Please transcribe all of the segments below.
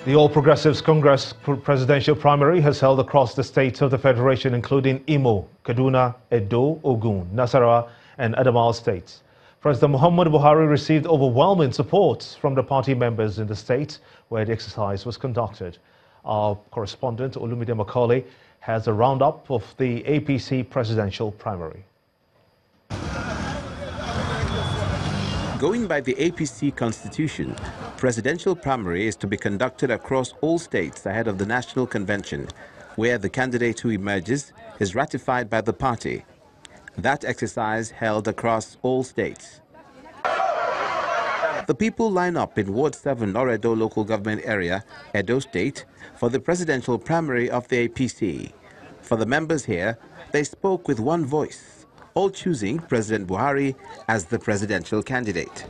The All Progressives Congress presidential primary has held across the states of the Federation, including Imo, Kaduna, Edo, Ogun, Nasarawa, and Adamawa states. President Muhammadu Buhari received overwhelming support from the party members in the state where the exercise was conducted. Our correspondent, Olumide Macaulay, has a roundup of the APC presidential primary. Going by the APC constitution, presidential primary is to be conducted across all states ahead of the national convention, where the candidate who emerges is ratified by the party. That exercise held across all states. The people line up in Ward 7 Oredo local government area, Edo State, for the presidential primary of the APC. For the members here, they spoke with one voice, all choosing President Buhari as the presidential candidate.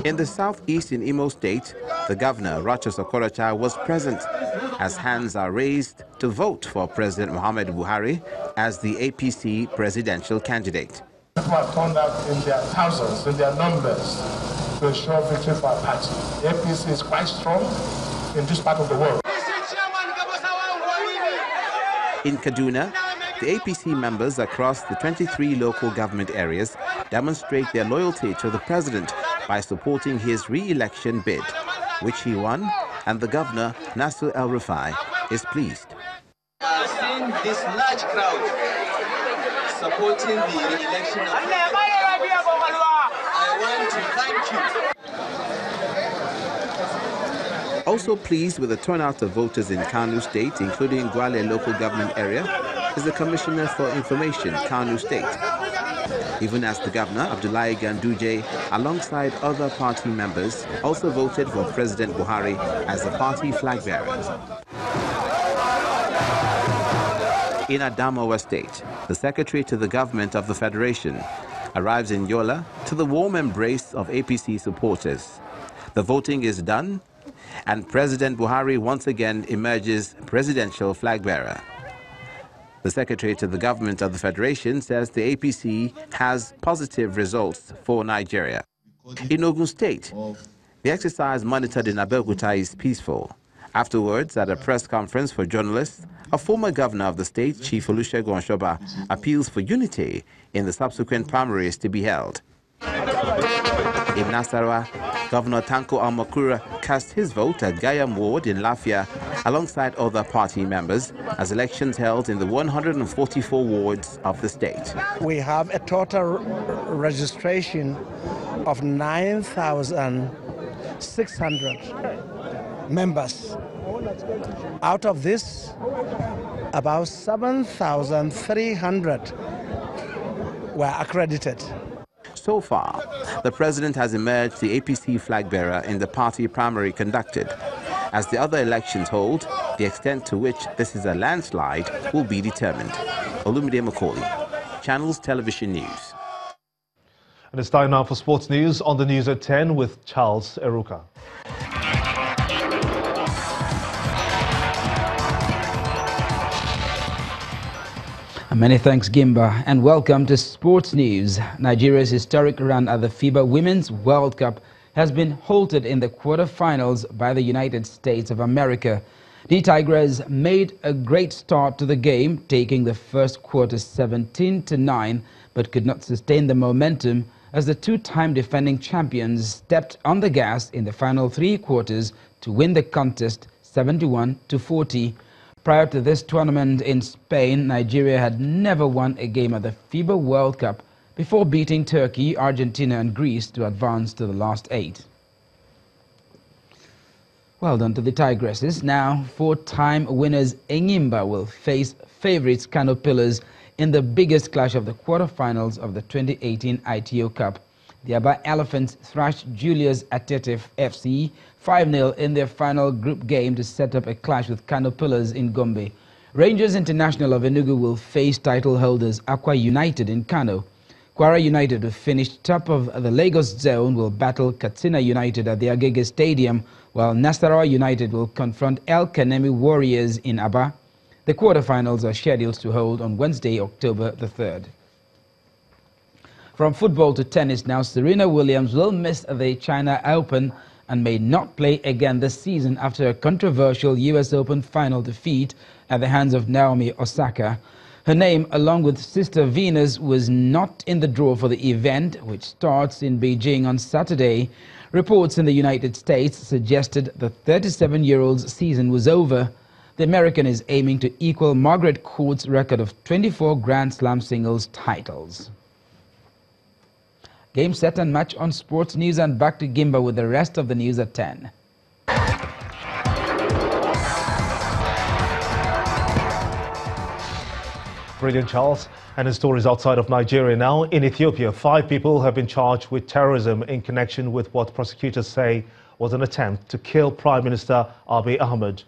In the southeast in Imo State, the governor, Rochas Okorocha, was present as hands are raised to vote for President Muhammadu Buhari as the APC presidential candidate. People have turned out in their thousands, in their numbers, to ensure victory for our party. The APC is quite strong in this part of the world. In Kaduna, the APC members across the 23 local government areas demonstrate their loyalty to the president by supporting his re-election bid, which he won, and the governor, Nasir El-Rufai, is pleased. Seeing this large crowd supporting the re-election of I want to thank you. Also pleased with the turnout of voters in Kano State, including Gwale local government area, is the Commissioner for Information, Kano State. Even as the governor, Abdullahi Ganduje, alongside other party members, also voted for President Buhari as the party flag bearer. In Adamawa State, the Secretary to the Government of the Federation arrives in Yola to the warm embrace of APC supporters. The voting is done, and President Buhari once again emerges presidential flag bearer. The Secretary to the Government of the Federation says the APC has positive results for Nigeria. In Ogun State, the exercise monitored in Abeokuta is peaceful. Afterwards, at a press conference for journalists, a former governor of the state, Chief Olusegun Oshoba, appeals for unity in the subsequent primaries to be held. In Nasarawa, Governor Tanko Almakura cast his vote at Gayam Ward in Lafia alongside other party members as elections held in the 144 wards of the state. We have a total registration of 9,600 members. Out of this, about 7,300 were accredited. So far, the president has emerged the APC flag bearer in the party primary conducted. As the other elections hold, the extent to which this is a landslide will be determined. Olumide Macaulay, Channels Television News. And it's time now for sports news on the news at 10 with Charles Eruka. Many thanks, Gimba, and welcome to Sports News. Nigeria's historic run at the FIBA Women's World Cup has been halted in the quarterfinals by the United States of America. The Tigers made a great start to the game, taking the first quarter 17-9, but could not sustain the momentum as the two-time defending champions stepped on the gas in the final three quarters to win the contest 71-40. Prior to this tournament in Spain, Nigeria had never won a game at the FIBA World Cup before beating Turkey, Argentina and Greece to advance to the last 8. Well done to the Tigresses. Now, four-time winners Enyimba will face favourites Kano Pillars in the biggest clash of the quarterfinals of the 2018 ITO Cup. The Aba Elephants thrashed Julius Atetif FC 5-0 in their final group game to set up a clash with Kano Pillars in Gombe. Rangers International of Enugu will face title holders Aqua United in Kano. Kwara United, who finished top of the Lagos zone, will battle Katsina United at the Agege Stadium, while Nasarawa United will confront El Kanemi Warriors in Aba. The quarterfinals are scheduled to hold on Wednesday, October the 3rd. From football to tennis now, Serena Williams will miss the China Open and may not play again this season after a controversial US Open final defeat at the hands of Naomi Osaka. Her name, along with Sister Venus, was not in the draw for the event, which starts in Beijing on Saturday. Reports in the United States suggested the 37-year-old's season was over. The American is aiming to equal Margaret Court's record of 24 Grand Slam singles titles. Game, set and match on Sports News, and back to Gimba with the rest of the news at 10. Brilliant, Charles. And in stories outside of Nigeria now, in Ethiopia, 5 people have been charged with terrorism in connection with what prosecutors say was an attempt to kill Prime Minister Abiy Ahmed.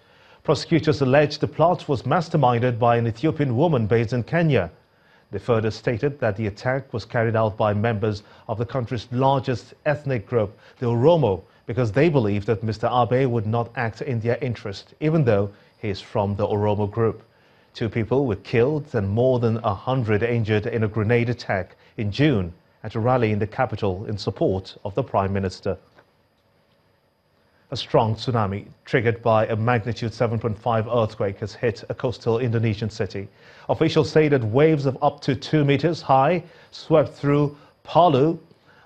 Prosecutors allege the plot was masterminded by an Ethiopian woman based in Kenya. They further stated that the attack was carried out by members of the country's largest ethnic group, the Oromo, because they believe that Mr. Abiy would not act in their interest, even though he is from the Oromo group. 2 people were killed and more than 100 injured in a grenade attack in June at a rally in the capital in support of the Prime Minister. A strong tsunami triggered by a magnitude 7.5 earthquake has hit a coastal Indonesian city. Officials say that waves of up to 2 meters high swept through Palu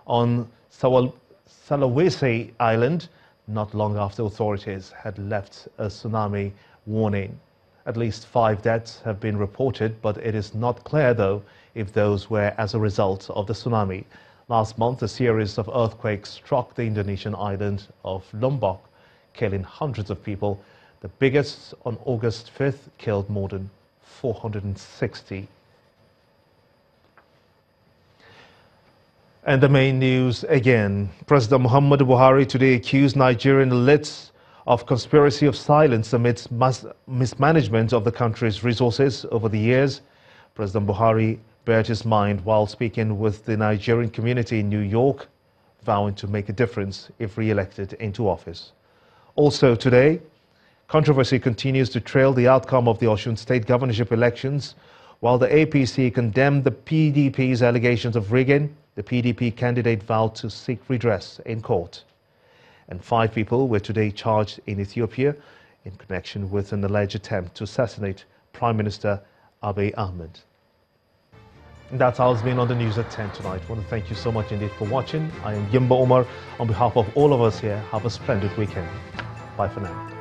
on Sulawesi Island not long after authorities had left a tsunami warning. At least 5 deaths have been reported, but it is not clear, though, if those were as a result of the tsunami. Last month, a series of earthquakes struck the Indonesian island of Lombok, killing hundreds of people. The biggest on August 5th killed more than 460. And the main news again. President Muhammadu Buhari today accused Nigerian elites of conspiracy of silence amidst mismanagement of the country's resources over the years. President Buhari bared his mind while speaking with the Nigerian community in New York, vowing to make a difference if re-elected into office. Also today, controversy continues to trail the outcome of the Osun state governorship elections. While the APC condemned the PDP's allegations of rigging, the PDP candidate vowed to seek redress in court. And 5 people were today charged in Ethiopia in connection with an alleged attempt to assassinate Prime Minister Abiy Ahmed. And that's how it's been on the news at 10 tonight. I want to thank you so much indeed for watching. I am Gimba Omar. On behalf of all of us here, have a splendid weekend. Bye for now.